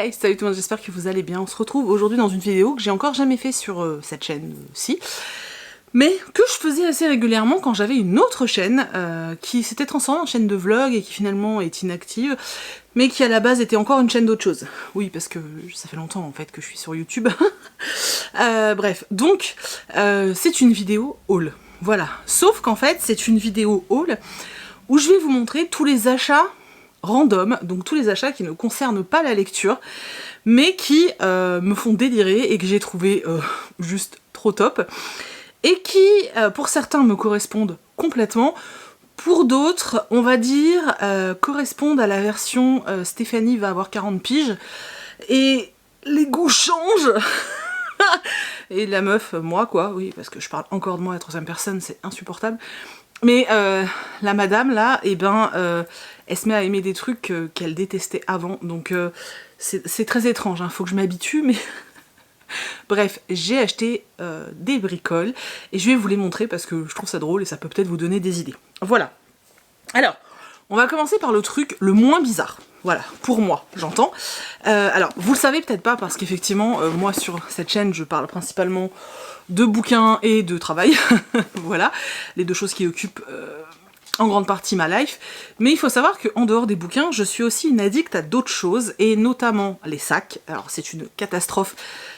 Hey, salut tout le monde, j'espère que vous allez bien. On se retrouve aujourd'hui dans une vidéo que j'ai encore jamais fait sur cette chaîne-ci, mais que je faisais assez régulièrement quand j'avais une autre chaîne qui s'était transformée en chaîne de vlog et qui finalement est inactive, mais qui à la base était encore une chaîne d'autre chose. Oui, parce que ça fait longtemps en fait que je suis sur YouTube. Bref, donc c'est une vidéo haul. Voilà, sauf qu'en fait c'est une vidéo haul où je vais vous montrer tous les achats random, donc tous les achats qui ne concernent pas la lecture, mais qui me font délirer et que j'ai trouvé juste trop top, et qui, pour certains, me correspondent complètement, pour d'autres, on va dire, correspondent à la version Stéphanie va avoir 40 piges, et les goûts changent. Et la meuf, moi quoi, oui, parce que je parle encore de moi à la troisième personne, c'est insupportable. Mais la madame là, eh ben, elle se met à aimer des trucs qu'elle détestait avant, donc c'est très étrange, hein, faut que je m'habitue, mais... Bref, j'ai acheté des bricoles, et je vais vous les montrer parce que je trouve ça drôle et ça peut peut-être vous donner des idées. Voilà. Alors, on va commencer par le truc le moins bizarre. Voilà, pour moi, j'entends. Alors, vous le savez peut-être pas parce qu'effectivement, moi sur cette chaîne, je parle principalement de bouquins et de travail. Voilà, les deux choses qui occupent en grande partie ma life. Mais il faut savoir qu'en dehors des bouquins, je suis aussi une addict à d'autres choses, et notamment les sacs. Alors, c'est une catastrophe.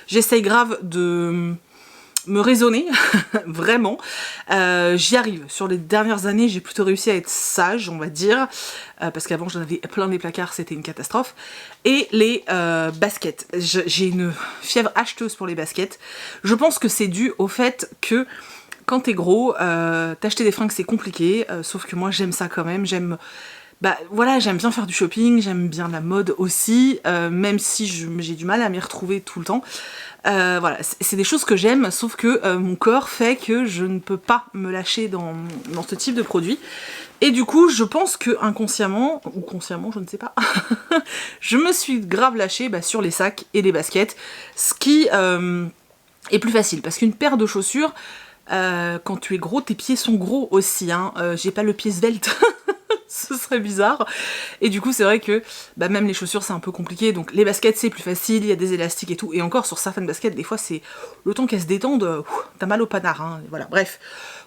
J'essaye grave de me raisonner, vraiment. J'y arrive. Sur les dernières années, j'ai plutôt réussi à être sage, on va dire, parce qu'avant j'en avais plein les placards, c'était une catastrophe. Et les baskets. J'ai une fièvre acheteuse pour les baskets. Je pense que c'est dû au fait que quand t'es gros, t'acheter des fringues c'est compliqué, sauf que moi j'aime ça quand même, j'aime... Bah voilà, j'aime bien faire du shopping, j'aime bien la mode aussi, même si j'ai du mal à m'y retrouver tout le temps. Voilà, c'est des choses que j'aime, sauf que mon corps fait que je ne peux pas me lâcher dans ce type de produit. Et du coup, je pense que inconsciemment, ou consciemment, je ne sais pas, je me suis grave lâchée sur les sacs et les baskets, ce qui est plus facile, parce qu'une paire de chaussures, quand tu es gros, tes pieds sont gros aussi, hein. J'ai pas le pied svelte. Ce serait bizarre. Et du coup c'est vrai que même les chaussures c'est un peu compliqué, donc les baskets c'est plus facile, il y a des élastiques et tout, et encore sur certaines baskets des fois c'est le temps qu'elles se détendent, t'as mal au panard, hein. Voilà, bref.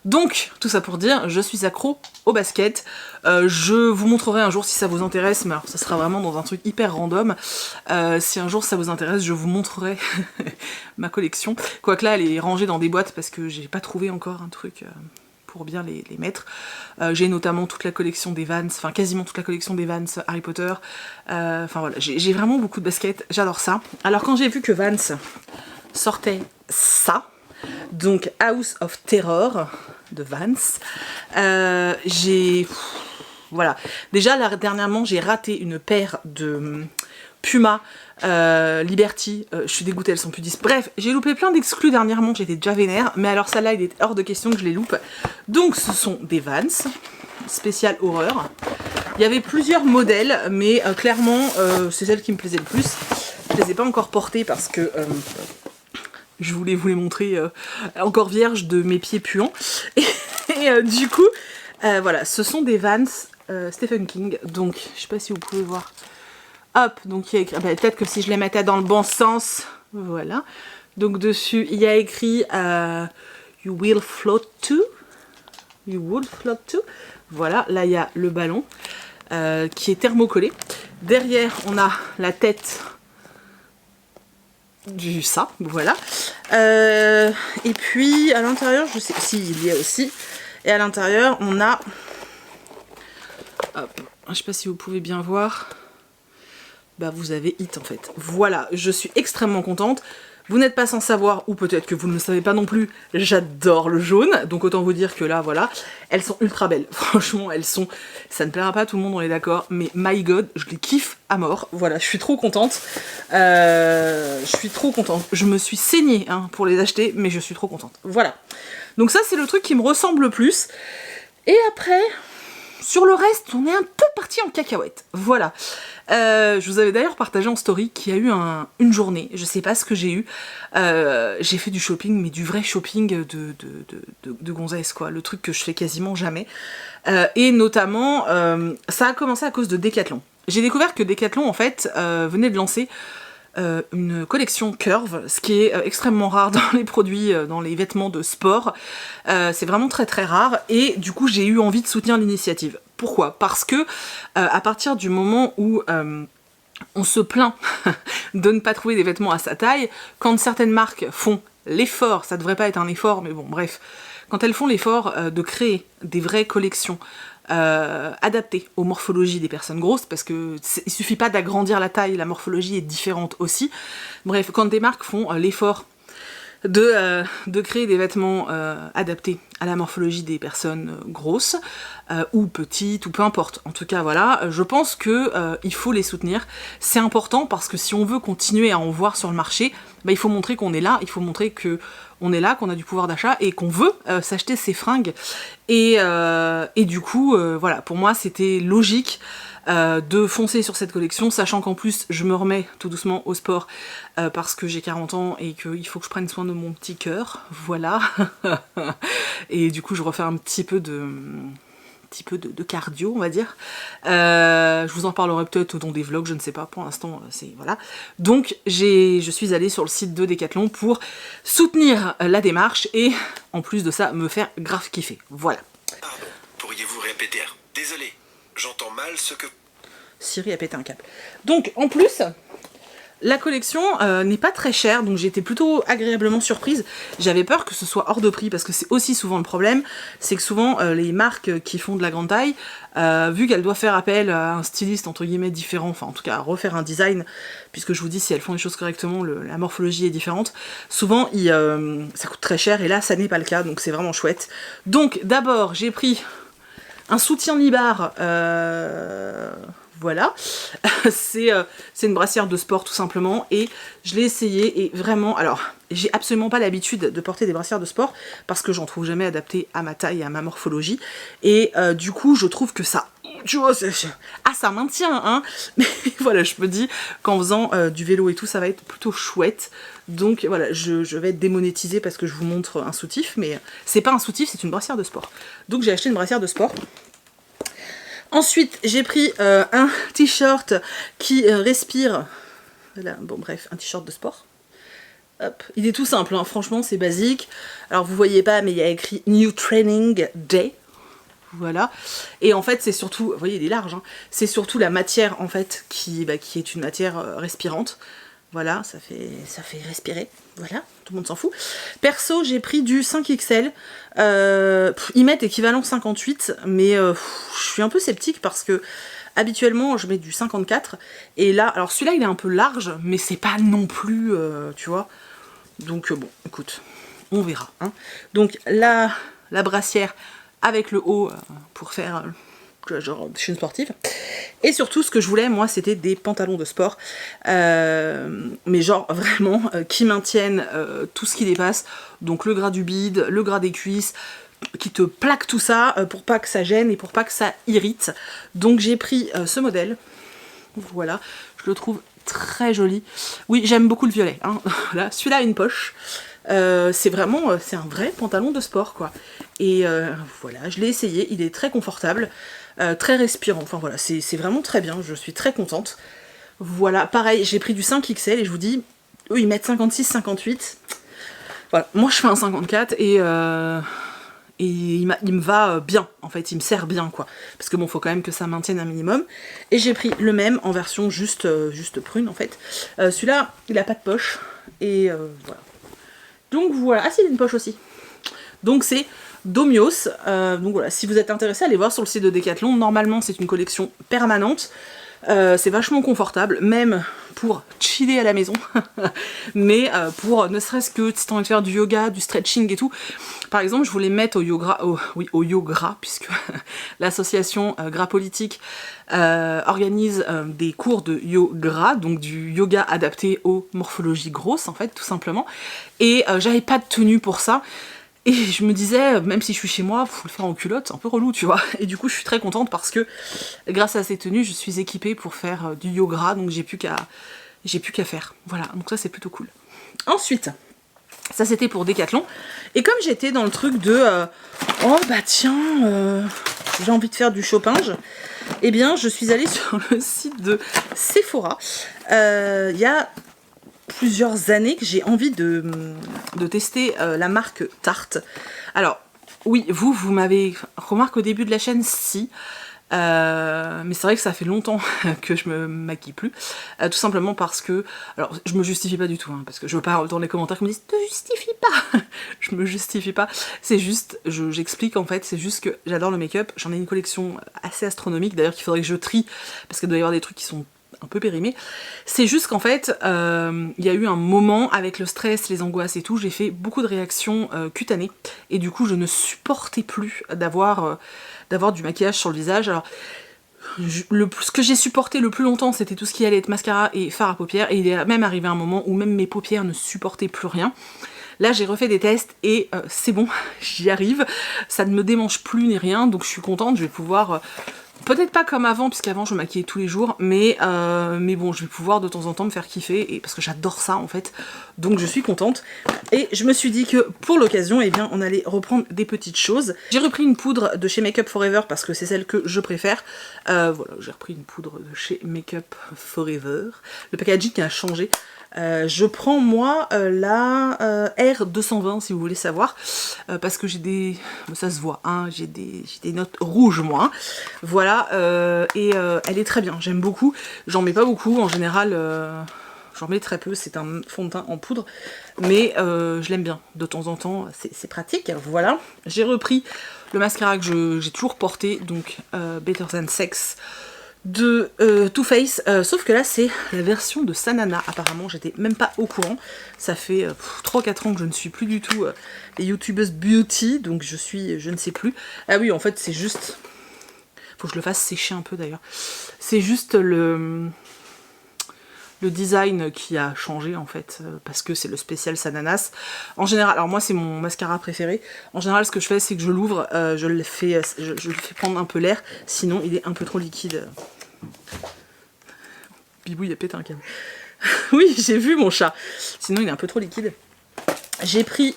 Donc tout ça pour dire, je suis accro aux baskets, je vous montrerai un jour si ça vous intéresse, mais alors ça sera vraiment dans un truc hyper random. Si un jour ça vous intéresse, je vous montrerai ma collection, quoique là elle est rangée dans des boîtes parce que j'ai pas trouvé encore un truc... pour bien les mettre. J'ai notamment toute la collection des Vans, enfin quasiment toute la collection des Vans Harry Potter. Enfin voilà, j'ai vraiment beaucoup de baskets, j'adore ça. Alors quand j'ai vu que Vans sortait ça, donc House of Terror de Vans, voilà. Déjà là, dernièrement j'ai raté une paire de Puma Liberty, je suis dégoûtée, elles sont plus 10. Bref, j'ai loupé plein d'exclus dernièrement, j'étais déjà vénère, mais alors celle-là, il est hors de question que je les loupe. Donc ce sont des Vans, spécial horreur. Il y avait plusieurs modèles, mais clairement, c'est celle qui me plaisait le plus. Je les ai pas encore portées parce que je voulais vous les montrer encore vierges de mes pieds puants. Et du coup, voilà, ce sont des Vans Stephen King, donc je sais pas si vous pouvez voir. Hop, donc il y a écrit, peut-être que si je les mettais dans le bon sens, voilà. Donc dessus, il y a écrit You will float too. You will float too. Voilà, là il y a le ballon qui est thermocollé. Derrière, on a la tête du ça, voilà. Et puis à l'intérieur, je sais si il y a aussi. Et à l'intérieur, on a... Hop, je sais pas si vous pouvez bien voir... vous avez It en fait. Voilà, je suis extrêmement contente. Vous n'êtes pas sans savoir, ou peut-être que vous ne le savez pas non plus, j'adore le jaune. Donc autant vous dire que là, voilà, elles sont ultra belles. Franchement, elles sont... Ça ne plaira pas à tout le monde, on est d'accord, mais my god, je les kiffe à mort. Voilà, je suis trop contente. Je suis trop contente. Je me suis saignée pour les acheter, mais je suis trop contente. Voilà. Donc ça, c'est le truc qui me ressemble le plus. Et après... Sur le reste, on est un peu parti en cacahuète. Voilà. Je vous avais d'ailleurs partagé en story qu'il y a eu une journée, je sais pas ce que j'ai eu. J'ai fait du shopping, mais du vrai shopping de gonzesse, quoi. Le truc que je fais quasiment jamais. Et notamment, ça a commencé à cause de Decathlon. J'ai découvert que Decathlon, en fait, venait de lancer une collection curve, ce qui est extrêmement rare dans les produits, dans les vêtements de sport. C'est vraiment très très rare et du coup j'ai eu envie de soutenir l'initiative. Pourquoi? Parce que à partir du moment où on se plaint de ne pas trouver des vêtements à sa taille, quand certaines marques font l'effort, ça devrait pas être un effort, mais bon bref, quand elles font l'effort de créer des vraies collections adaptées aux morphologies des personnes grosses, parce que il suffit pas d'agrandir la taille, la morphologie est différente aussi. Bref, quand des marques font l'effort de créer des vêtements adaptés à la morphologie des personnes grosses ou petites ou peu importe. En tout cas voilà, je pense que il faut les soutenir. C'est important parce que si on veut continuer à en voir sur le marché, bah, il faut montrer qu'on est là, il faut montrer que on est là, qu'on a du pouvoir d'achat et qu'on veut s'acheter ces fringues. Et du coup, voilà, pour moi c'était logique de foncer sur cette collection, sachant qu'en plus je me remets tout doucement au sport parce que j'ai 40 ans et qu'il faut que je prenne soin de mon petit cœur, voilà. Et du coup je refais un petit peu de cardio, on va dire. Je vous en parlerai peut-être dans des vlogs, je ne sais pas, pour l'instant, c'est... voilà. Donc, je suis allée sur le site de Decathlon pour soutenir la démarche et, en plus de ça, me faire grave kiffer. Voilà. Pardon, pourriez-vous répéter? Désolé, j'entends mal ce que... Siri a pété un câble. Donc, en plus... La collection n'est pas très chère, donc j'ai été plutôt agréablement surprise. J'avais peur que ce soit hors de prix, parce que c'est aussi souvent le problème, c'est que souvent les marques qui font de la grande taille, vu qu'elles doivent faire appel à un styliste entre guillemets différent, enfin en tout cas à refaire un design, puisque je vous dis si elles font les choses correctement, la morphologie est différente, souvent ça coûte très cher, et là ça n'est pas le cas, donc c'est vraiment chouette. Donc d'abord j'ai pris un soutien mi-barre, voilà, c'est une brassière de sport tout simplement, et je l'ai essayé et vraiment, alors j'ai absolument pas l'habitude de porter des brassières de sport parce que j'en trouve jamais adaptées à ma taille et à ma morphologie, et du coup je trouve que ça, tu vois, ça maintient, hein, mais voilà, je me dis qu'en faisant du vélo et tout, ça va être plutôt chouette. Donc voilà, je vais être démonétisée parce que je vous montre un soutif, mais c'est pas un soutif, c'est une brassière de sport. Donc j'ai acheté une brassière de sport. Ensuite, j'ai pris un t-shirt qui respire. Voilà, bon bref, un t-shirt de sport. Hop. Il est tout simple, hein. Franchement c'est basique. Alors vous voyez pas, mais il y a écrit New Training Day. Voilà. Et en fait c'est surtout, vous voyez il est large, hein. C'est surtout la matière en fait qui est une matière respirante. Voilà, ça fait respirer. Voilà, tout le monde s'en fout. Perso, j'ai pris du 5XL. Ils mettent équivalent 58, mais je suis un peu sceptique parce que habituellement je mets du 54. Et là, alors celui-là il est un peu large, mais c'est pas non plus, tu vois. Donc bon, écoute, on verra, hein. Donc la brassière avec le haut pour faire... genre je suis une sportive, et surtout ce que je voulais moi c'était des pantalons de sport, mais genre vraiment qui maintiennent tout ce qui dépasse, donc le gras du bide, le gras des cuisses, qui te plaquent tout ça pour pas que ça gêne et pour pas que ça irrite. Donc j'ai pris ce modèle, voilà, je le trouve très joli. Oui, j'aime beaucoup le violet, hein. Voilà, celui-là a une poche. C'est vraiment, c'est un vrai pantalon de sport quoi. Et voilà, je l'ai essayé, il est très confortable, très respirant, enfin voilà, c'est vraiment très bien, je suis très contente. Voilà, pareil, j'ai pris du 5XL et je vous dis, eux ils mettent 56, 58. Voilà, moi je fais un 54 et il me va bien, en fait, il me sert bien quoi. Parce que bon, faut quand même que ça maintienne un minimum. Et j'ai pris le même en version juste prune en fait. Celui-là, il a pas de poche, et voilà. Donc voilà, ah si, il y a une poche aussi. Donc c'est Domios, donc voilà, si vous êtes intéressé, allez voir sur le site de Decathlon. Normalement c'est une collection permanente, c'est vachement confortable, même pour chiller à la maison, mais pour ne serait-ce que si t'as envie de faire du yoga, du stretching et tout. Par exemple, je voulais mettre au yoga, puisque l'association Gras Politique organise des cours de yoga, donc du yoga adapté aux morphologies grosses, en fait, tout simplement. Et j'avais pas de tenue pour ça. Et je me disais, même si je suis chez moi, faut le faire en culotte, c'est un peu relou, tu vois. Et du coup, je suis très contente parce que, grâce à ces tenues, je suis équipée pour faire du yoga, donc j'ai plus qu'à faire. Voilà, donc ça, c'est plutôt cool. Ensuite, ça c'était pour Decathlon. Et comme j'étais dans le truc de, oh bah tiens, j'ai envie de faire du shopping, eh bien, je suis allée sur le site de Sephora. Il y a plusieurs années que j'ai envie de tester la marque Tarte. Alors, oui, vous m'avez remarqué au début de la chaîne, si. Mais c'est vrai que ça fait longtemps que je me maquille plus, tout simplement parce que, alors je me justifie pas du tout, hein, parce que je veux pas dans les commentaires qui me disent « te justifie pas !» Je me justifie pas, c'est juste, j'explique en fait, c'est juste que j'adore le make-up, j'en ai une collection assez astronomique, d'ailleurs qu'il faudrait que je trie, parce qu'il doit y avoir des trucs qui sont un peu périmés. C'est juste qu'en fait, il y a eu un moment avec le stress, les angoisses et tout, j'ai fait beaucoup de réactions cutanées, et du coup je ne supportais plus d'avoir du maquillage sur le visage. Alors, ce que j'ai supporté le plus longtemps, c'était tout ce qui allait être mascara et fard à paupières, et il est même arrivé un moment où même mes paupières ne supportaient plus rien. Là, j'ai refait des tests et c'est bon, j'y arrive, ça ne me démange plus ni rien, donc je suis contente, je vais pouvoir... peut-être pas comme avant, puisqu'avant je me maquillais tous les jours, mais bon, je vais pouvoir de temps en temps me faire kiffer, et parce que j'adore ça en fait, donc je suis contente. Et je me suis dit que pour l'occasion, eh bien, on allait reprendre des petites choses. J'ai repris une poudre de chez Make Up For Ever, parce que c'est celle que je préfère. Voilà, j'ai repris une poudre de chez Make Up For Ever. Le packaging a changé. Je prends moi la R220 si vous voulez savoir, parce que j'ai des... ça se voit, hein, j'ai des notes rouges moi, hein. Voilà, elle est très bien, j'aime beaucoup, j'en mets pas beaucoup, en général j'en mets très peu, c'est un fond de teint en poudre, mais je l'aime bien, de temps en temps, c'est pratique. Voilà, j'ai repris le mascara que j'ai toujours porté, donc Better Than Sex de Too Faced, sauf que là c'est la version de Sanana, apparemment j'étais même pas au courant, ça fait 3-4 ans que je ne suis plus du tout les youtubeuses beauty, donc je ne sais plus. Ah oui, en fait c'est juste, faut que je le fasse sécher un peu d'ailleurs, c'est juste le design qui a changé en fait, parce que c'est le spécial Sananas. En général, alors moi c'est mon mascara préféré, en général ce que je fais c'est que je l'ouvre, je le fais prendre un peu l'air, sinon il est un peu trop liquide. Bibou il a pété un câble. Oui, j'ai vu mon chat, sinon il est un peu trop liquide. J'ai pris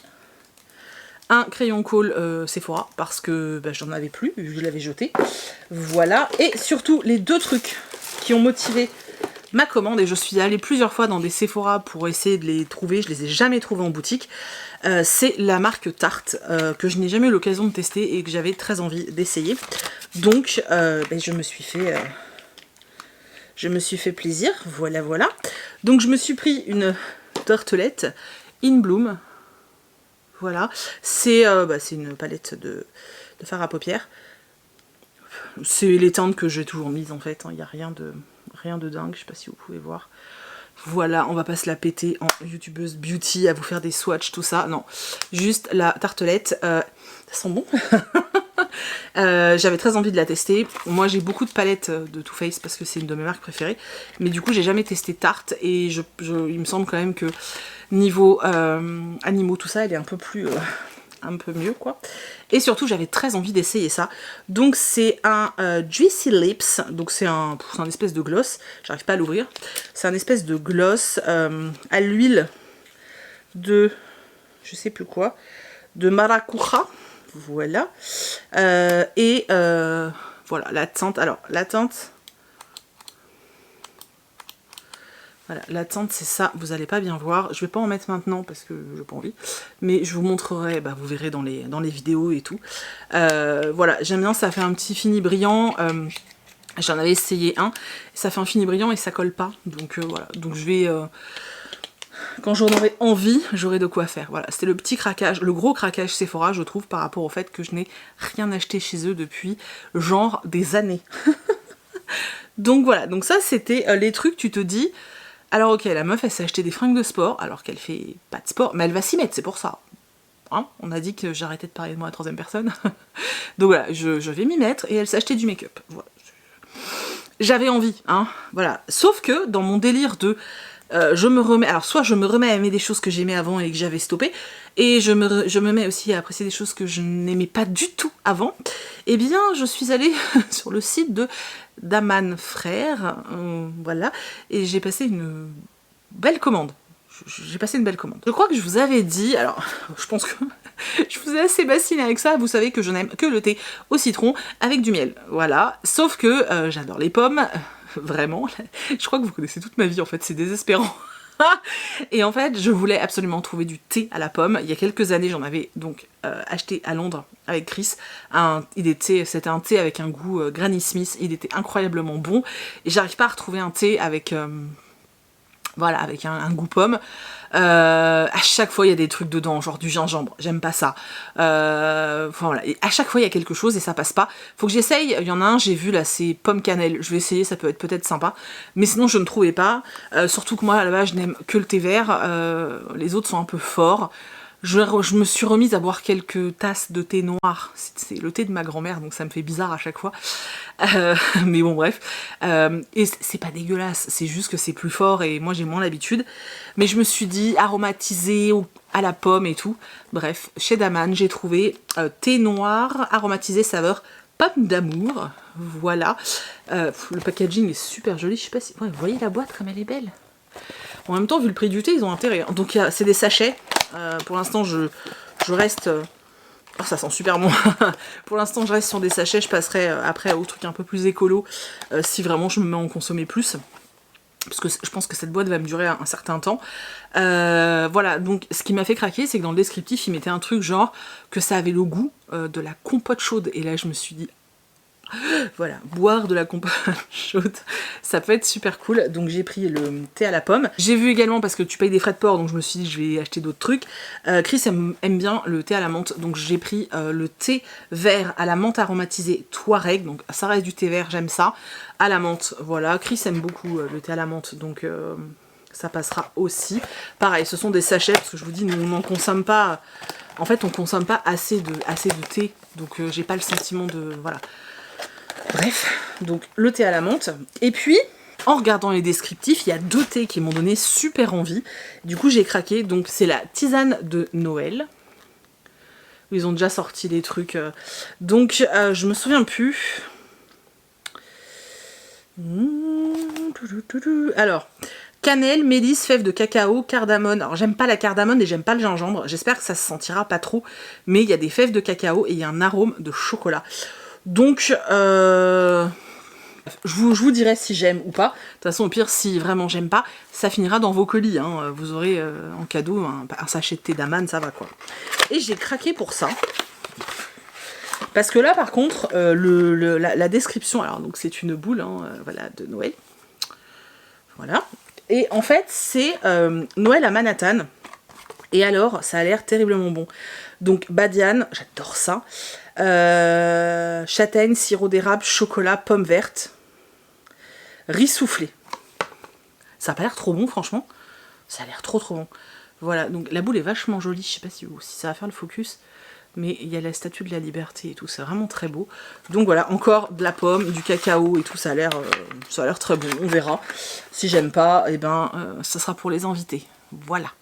un crayon colle Sephora parce que bah, j'en avais plus, vu que je l'avais jeté. Voilà, et surtout les deux trucs qui ont motivé ma commande, et je suis allée plusieurs fois dans des Sephora pour essayer de les trouver, je les ai jamais trouvés en boutique, c'est la marque Tarte, que je n'ai jamais eu l'occasion de tester et que j'avais très envie d'essayer. Donc ben, je me suis fait plaisir, voilà voilà. Donc je me suis pris une tartelette In Bloom, voilà, c'est une palette de fard à paupières. C'est les teintes que j'ai toujours mises en fait, il n'y a rien de dingue, je sais pas si vous pouvez voir. Voilà, on va pas se la péter en youtubeuse beauty à vous faire des swatchs, tout ça, non. Juste la tartelette, ça sent bon. J'avais très envie de la tester. Moi j'ai beaucoup de palettes de Too Faced parce que c'est une de mes marques préférées, mais du coup j'ai jamais testé Tarte, et il me semble quand même que niveau animaux tout ça, elle est un peu plus... un peu mieux quoi, et surtout j'avais très envie d'essayer ça. Donc c'est un Juicy Lips, donc c'est un espèce de gloss, j'arrive pas à l'ouvrir, c'est un espèce de gloss à l'huile de je sais plus quoi, de maracuja, voilà, et voilà la teinte. Alors la teinte, voilà, la teinte c'est ça, vous allez pas bien voir, je vais pas en mettre maintenant parce que j'ai pas envie, mais je vous montrerai, bah, vous verrez dans les vidéos et tout. Voilà, j'aime bien, ça fait un petit fini brillant, j'en avais essayé un, ça fait un fini brillant et ça colle pas, donc voilà, donc je vais... quand j'en aurai envie, j'aurai de quoi faire. Voilà, c'était le petit craquage, le gros craquage Sephora, je trouve, par rapport au fait que je n'ai rien acheté chez eux depuis genre des années. Donc voilà, donc ça c'était les trucs, tu te dis... Alors ok, la meuf elle s'est acheté des fringues de sport alors qu'elle fait pas de sport, mais elle va s'y mettre, c'est pour ça. Hein, on a dit que j'arrêtais de parler de moi à la troisième personne. Donc voilà, je vais m'y mettre, et elle s'est acheté du make-up. Voilà. J'avais envie, hein, voilà. Sauf que dans mon délire de... je me remets... Alors soit je me remets à aimer des choses que j'aimais avant et que j'avais stoppé, et je me mets aussi à apprécier des choses que je n'aimais pas du tout avant. Eh bien je suis allée sur le site de Daman Frères, voilà, et j'ai passé une belle commande. J'ai passé une belle commande. Je crois que je vous avais dit, alors je pense que je vous ai assez bassiné avec ça, vous savez que je n'aime que le thé au citron avec du miel, voilà. Sauf que j'adore les pommes, vraiment, je crois que vous connaissez toute ma vie en fait, c'est désespérant. Et en fait, je voulais absolument trouver du thé à la pomme. Il y a quelques années, j'en avais donc acheté à Londres avec Chris. C'était un thé avec un goût Granny Smith. Il était incroyablement bon. Et j'arrive pas à retrouver un thé avec... voilà, avec un goût pomme. À chaque fois, il y a des trucs dedans, genre du gingembre. J'aime pas ça. Voilà. Et à chaque fois, il y a quelque chose et ça passe pas. Faut que j'essaye. Il y en a un, j'ai vu là, c'est pomme cannelle. Je vais essayer, ça peut être peut-être sympa. Mais sinon, je ne trouvais pas. Surtout que moi, à la base, je n'aime que le thé vert. Les autres sont un peu forts. Je me suis remise à boire quelques tasses de thé noir. C'est le thé de ma grand-mère, donc ça me fait bizarre à chaque fois. Mais bon, bref. Et c'est pas dégueulasse, c'est juste que c'est plus fort et moi j'ai moins l'habitude. Mais je me suis dit aromatisé à la pomme et tout. Bref, chez Daman, j'ai trouvé thé noir aromatisé saveur pomme d'amour. Voilà. Le packaging est super joli. Je sais pas si... Ouais, vous voyez la boîte comme elle est belle. En même temps, vu le prix du thé, ils ont intérêt. Donc c'est des sachets. Pour l'instant, je reste... Oh, ça sent super bon. Pour l'instant, je reste sur des sachets. Je passerai après au truc un peu plus écolo si vraiment je me mets à en consommer plus. Parce que je pense que cette boîte va me durer un certain temps. Voilà, donc ce qui m'a fait craquer, c'est que dans le descriptif, il mettait un truc genre que ça avait le goût de la compote chaude. Et là, je me suis dit... Voilà, boire de la compote chaude, ça peut être super cool. Donc j'ai pris le thé à la pomme. J'ai vu également, parce que tu payes des frais de port, donc je me suis dit je vais acheter d'autres trucs. Chris aime bien le thé à la menthe, donc j'ai pris le thé vert à la menthe aromatisée Touareg. Donc ça reste du thé vert, j'aime ça. À la menthe, voilà. Chris aime beaucoup le thé à la menthe, donc ça passera aussi. Pareil, ce sont des sachets, parce que je vous dis, nous on n'en consomme pas. En fait, on consomme pas assez de thé, donc j'ai pas le sentiment de... Voilà. Bref, donc le thé à la menthe. Et puis, en regardant les descriptifs, il y a 2 thés qui m'ont donné super envie. Du coup, j'ai craqué. Donc, c'est la tisane de Noël. Ils ont déjà sorti des trucs. Donc, je me souviens plus. Alors, cannelle, mélisse, fèves de cacao, cardamone. Alors, j'aime pas la cardamone et j'aime pas le gingembre. J'espère que ça se sentira pas trop. Mais il y a des fèves de cacao et il y a un arôme de chocolat. Donc, je vous dirai si j'aime ou pas. De toute façon, au pire, si vraiment j'aime pas, ça finira dans vos colis. Hein. Vous aurez en cadeau un sachet de thé Daman, ça va quoi. Et j'ai craqué pour ça. Parce que là, par contre, la description, alors donc c'est une boule voilà, de Noël. Voilà. Et en fait, c'est Noël à Manhattan. Et alors, ça a l'air terriblement bon. Donc, badiane, j'adore ça. Châtaigne, sirop d'érable, chocolat, pomme verte, riz soufflé. Ça a pas l'air trop bon, franchement. Ça a l'air trop bon. Voilà, donc la boule est vachement jolie. Je sais pas si ça va faire le focus, mais il y a la statue de la liberté et tout. C'est vraiment très beau. Donc voilà, encore de la pomme, du cacao et tout. Ça a l'air très bon. On verra. Si j'aime pas, eh ben, ça sera pour les invités. Voilà.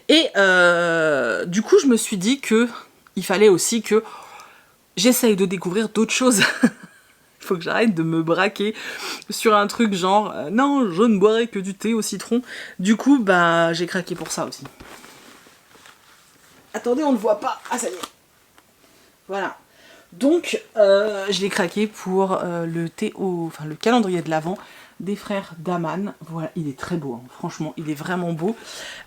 Et du coup, je me suis dit que il fallait aussi que j'essaye de découvrir d'autres choses. Il faut que j'arrête de me braquer sur un truc genre non, je ne boirai que du thé au citron. Du coup, bah, j'ai craqué pour ça aussi. Attendez, on ne voit pas. Ah, ça y est. Voilà. Donc, je l'ai craqué pour le thé enfin le calendrier de l'Avent des frères Daman. Voilà, il est très beau, hein. Franchement, il est vraiment beau.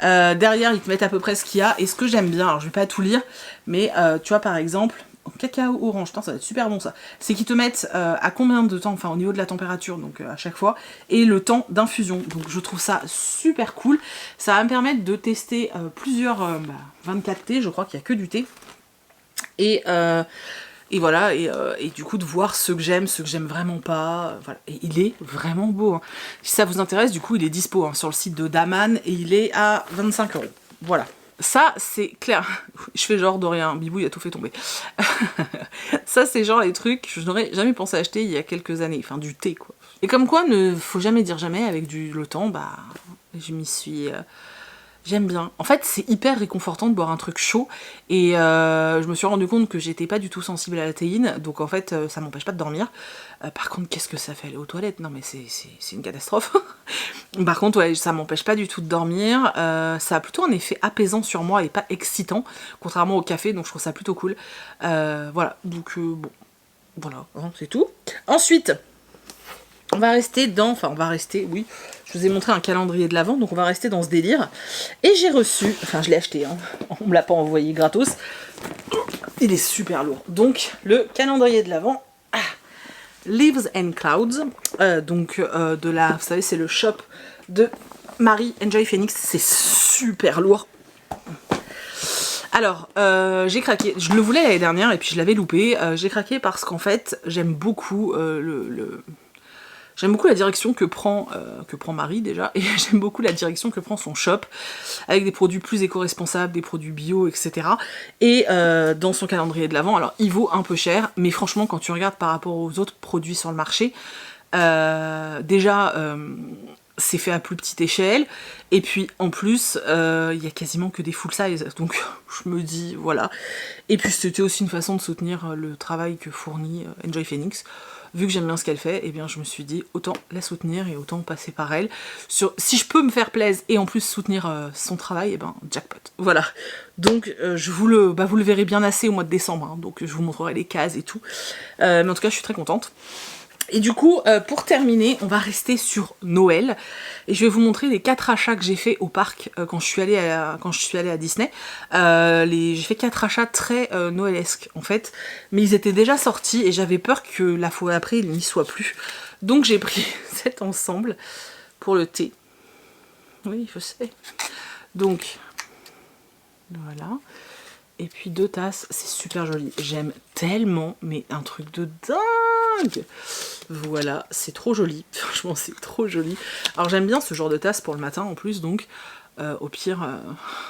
Derrière, ils te mettent à peu près ce qu'il y a. Et ce que j'aime bien, alors je vais pas tout lire, mais tu vois, par exemple, cacao orange, putain, ça va être super bon ça. C'est qu'ils te mettent à combien de temps, enfin au niveau de la température, donc à chaque fois, et le temps d'infusion. Donc je trouve ça super cool. Ça va me permettre de tester plusieurs 24 thés, je crois qu'il n'y a que du thé. Et voilà, et du coup de voir ceux que j'aime vraiment pas, voilà. Et il est vraiment beau, hein. Si ça vous intéresse, du coup il est dispo sur le site de Daman et il est à 25 €. Voilà. Ça, c'est clair. Je fais genre de rien. Bibou, il a tout fait tomber. Ça, c'est genre les trucs que je n'aurais jamais pensé acheter il y a quelques années. Enfin, du thé, quoi. Et comme quoi, ne faut jamais dire jamais. Avec le temps, bah, je m'y suis... J'aime bien. En fait, c'est hyper réconfortant de boire un truc chaud. Et je me suis rendu compte que j'étais pas du tout sensible à la théine. Donc en fait, ça m'empêche pas de dormir. Par contre, qu'est-ce que ça fait aller aux toilettes? Non mais c'est une catastrophe. Par contre, ouais, ça m'empêche pas du tout de dormir. Ça a plutôt un effet apaisant sur moi et pas excitant. Contrairement au café, donc je trouve ça plutôt cool. Voilà, donc bon. Voilà, hein, c'est tout. Ensuite... On va rester dans... Enfin, on va rester, oui. Je vous ai montré un calendrier de l'Avent, donc on va rester dans ce délire. Et j'ai reçu... Enfin, je l'ai acheté, hein. On me l'a pas envoyé gratos. Il est super lourd. Donc, le calendrier de l'Avent... Leaves and Clouds. De la... Vous savez, c'est le shop de Marie Enjoy Phoenix. C'est super lourd. Alors, j'ai craqué. Je le voulais l'année dernière et puis je l'avais loupé. J'ai craqué parce qu'en fait, j'aime beaucoup J'aime beaucoup la direction que prend Marie déjà, et j'aime beaucoup la direction que prend son shop, avec des produits plus éco-responsables, des produits bio, etc. Et dans son calendrier de l'Avent, alors il vaut un peu cher, mais franchement quand tu regardes par rapport aux autres produits sur le marché, c'est fait à plus petite échelle, et puis en plus, il y a quasiment que des full size, donc je me dis, voilà. Et puis c'était aussi une façon de soutenir le travail que fournit Enjoy Phoenix. Vu que j'aime bien ce qu'elle fait, eh bien je me suis dit autant la soutenir et autant passer par elle. Si je peux me faire plaisir et en plus soutenir son travail, eh ben jackpot. Voilà. Donc vous le verrez bien assez au mois de décembre, hein, donc je vous montrerai les cases et tout. Mais en tout cas je suis très contente. Et du coup, pour terminer, on va rester sur Noël. Et je vais vous montrer les 4 achats que j'ai fait au parc quand je suis allée à Disney. J'ai fait 4 achats très noëlesques en fait. Mais ils étaient déjà sortis et j'avais peur que la fois après, ils n'y soient plus. Donc j'ai pris cet ensemble pour le thé. Oui, je sais. Donc, voilà. Et puis 2 tasses, c'est super joli. J'aime tellement, mais un truc de dingue. Voilà, c'est trop joli. Franchement, c'est trop joli. Alors j'aime bien ce genre de tasse pour le matin en plus, donc au pire,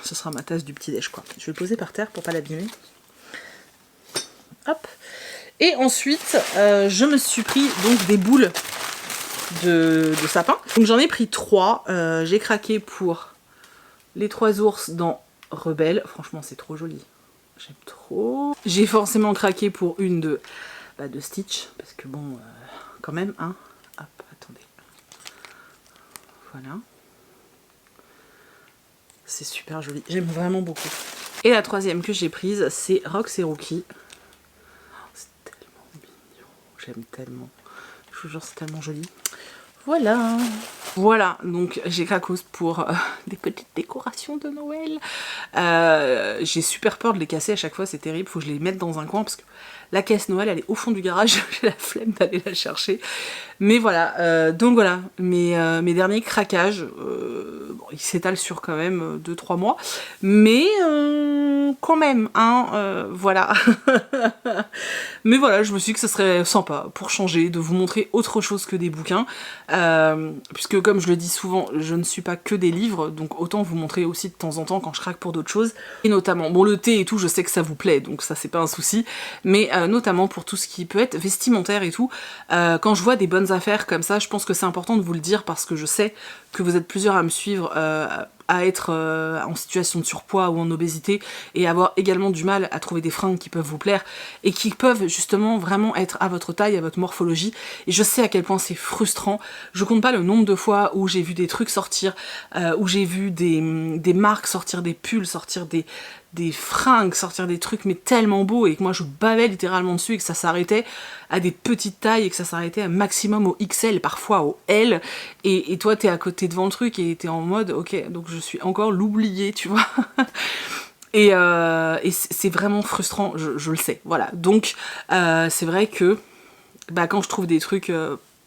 ce sera ma tasse du petit-déj, quoi. Je vais le poser par terre pour pas l'abîmer. Hop. Et ensuite, je me suis pris donc des boules de sapin. Donc j'en ai pris 3. J'ai craqué pour les 3 ours dans Rebelle. Franchement, c'est trop joli. J'aime trop. J'ai forcément craqué pour une de Stitch, parce que bon, quand même, hein. Hop, attendez. Voilà. C'est super joli. J'aime vraiment beaucoup. Et la 3e que j'ai prise, c'est Rox et Rookie. Oh, c'est tellement mignon. J'aime tellement. Je vous jure, c'est tellement joli. Voilà. Voilà, donc j'ai craqué pour des petites décorations de Noël. J'ai super peur de les casser à chaque fois, c'est terrible. Faut que je les mette dans un coin parce que la caisse Noël, elle est au fond du garage. J'ai la flemme d'aller la chercher. Mais voilà, donc voilà, mes derniers craquages, bon, ils s'étalent sur quand même 2-3 mois. Mais quand même, hein, voilà. Mais voilà, je me suis dit que ce serait sympa pour changer, de vous montrer autre chose que des bouquins. Puisque comme je le dis souvent, je ne suis pas que des livres, donc autant vous montrer aussi de temps en temps quand je craque pour d'autres choses. Et notamment, bon le thé et tout, je sais que ça vous plaît, donc ça c'est pas un souci, mais notamment pour tout ce qui peut être vestimentaire et tout, quand je vois des bonnes affaires comme ça, je pense que c'est important de vous le dire parce que je sais que vous êtes plusieurs à me suivre, à être en situation de surpoids ou en obésité et avoir également du mal à trouver des fringues qui peuvent vous plaire et qui peuvent justement vraiment être à votre taille, à votre morphologie, et je sais à quel point c'est frustrant. Je compte pas le nombre de fois où j'ai vu des trucs sortir, où j'ai vu des marques sortir des pulls, sortir des fringues, sortir des trucs mais tellement beaux et que moi je bavais littéralement dessus et que ça s'arrêtait à des petites tailles et que ça s'arrêtait à maximum au XL, parfois au L, et toi t'es à côté devant le truc et t'es en mode ok, donc je suis encore l'oublié, tu vois. Et c'est vraiment frustrant, je le sais, voilà. Donc c'est vrai que quand je trouve des trucs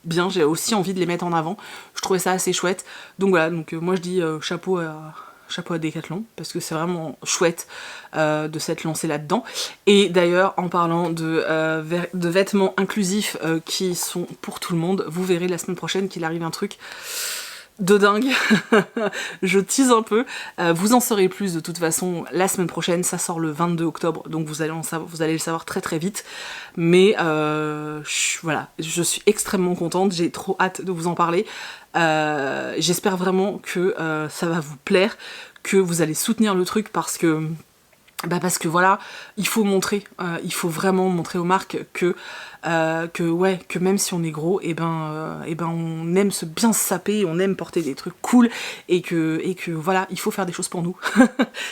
bien, j'ai aussi envie de les mettre en avant. Je trouvais ça assez chouette. Donc voilà, donc moi je dis chapeau à Decathlon, parce que c'est vraiment chouette de s'être lancé là-dedans. Et d'ailleurs, en parlant de vêtements inclusifs qui sont pour tout le monde, vous verrez la semaine prochaine qu'il arrive un truc de dingue. Je tease un peu, vous en saurez plus de toute façon la semaine prochaine, ça sort le 22 octobre, donc vous allez le savoir très très vite, mais voilà, je suis extrêmement contente, j'ai trop hâte de vous en parler. J'espère vraiment que ça va vous plaire, que vous allez soutenir le truc parce que Bah parce que voilà, il faut montrer, il faut vraiment montrer aux marques que ouais, que même si on est gros, et ben on aime bien se saper, on aime porter des trucs cool, et que voilà, il faut faire des choses pour nous.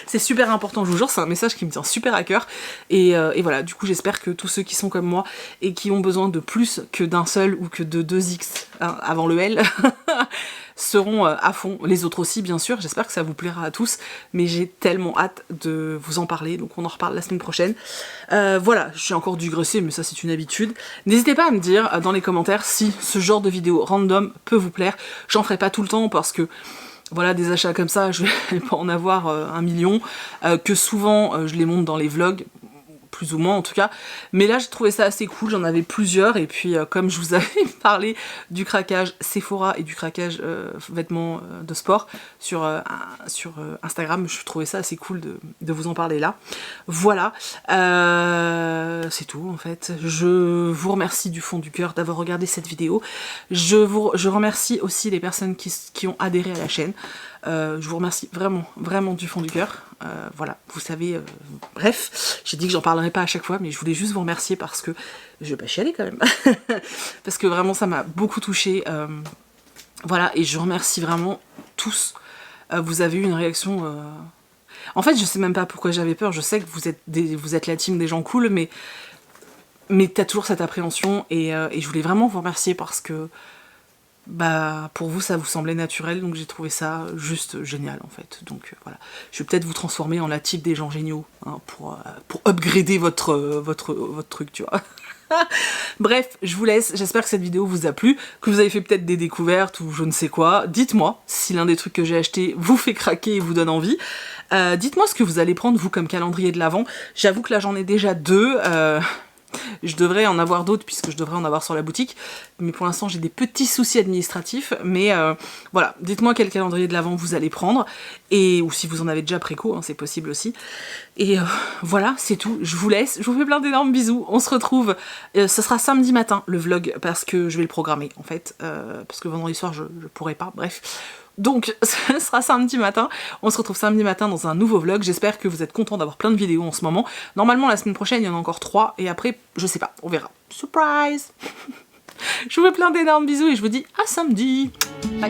C'est super important, je vous jure, c'est un message qui me tient super à cœur, et voilà, du coup j'espère que tous ceux qui sont comme moi, et qui ont besoin de plus que d'un seul, ou que de 2X hein, avant le L, seront à fond, les autres aussi bien sûr, j'espère que ça vous plaira à tous, mais j'ai tellement hâte de vous en parler, donc on en reparle la semaine prochaine. Voilà, je suis encore digressée, mais ça c'est une habitude. N'hésitez pas à me dire dans les commentaires si ce genre de vidéo random peut vous plaire, j'en ferai pas tout le temps parce que voilà, des achats comme ça, je vais pas en avoir 1 million, que souvent je les monte dans les vlogs, plus ou moins en tout cas, mais là j'ai trouvé ça assez cool, j'en avais plusieurs, et puis comme je vous avais parlé du craquage Sephora et du craquage vêtements de sport sur Instagram, je trouvais ça assez cool de vous en parler là. Voilà, c'est tout en fait. Je vous remercie du fond du cœur d'avoir regardé cette vidéo, je remercie aussi les personnes qui ont adhéré à la chaîne. Je vous remercie vraiment, vraiment du fond du cœur. Voilà, vous savez, bref, j'ai dit que j'en parlerai pas à chaque fois, mais je voulais juste vous remercier parce que je vais pas chialer quand même. Parce que vraiment, ça m'a beaucoup touchée. Voilà, et je remercie vraiment tous. Vous avez eu une réaction... En fait, je sais même pas pourquoi j'avais peur. Je sais que vous êtes la team des gens cool, mais t'as toujours cette appréhension, et je voulais vraiment vous remercier parce que bah pour vous ça vous semblait naturel, donc j'ai trouvé ça juste génial en fait. Donc voilà, je vais peut-être vous transformer en la type des gens géniaux hein, pour upgrader votre truc, tu vois. Bref, je vous laisse, j'espère que cette vidéo vous a plu, que vous avez fait peut-être des découvertes ou je ne sais quoi. Dites-moi si l'un des trucs que j'ai acheté vous fait craquer et vous donne envie. Dites-moi ce que vous allez prendre vous comme calendrier de l'Avent. J'avoue que là j'en ai déjà 2. Je devrais en avoir d'autres puisque je devrais en avoir sur la boutique, mais pour l'instant j'ai des petits soucis administratifs, mais voilà, dites-moi quel calendrier de l'Avent vous allez prendre, ou si vous en avez déjà préco, hein, c'est possible aussi, et voilà, c'est tout, je vous laisse, je vous fais plein d'énormes bisous, on se retrouve, ce sera samedi matin le vlog, parce que je vais le programmer en fait, parce que vendredi soir je pourrai pas, bref. Donc, ce sera samedi matin, on se retrouve samedi matin dans un nouveau vlog, j'espère que vous êtes contents d'avoir plein de vidéos en ce moment. Normalement, la semaine prochaine, il y en a encore 3, et après, je sais pas, on verra. Surprise! Je vous fais plein d'énormes bisous et je vous dis à samedi! Bye!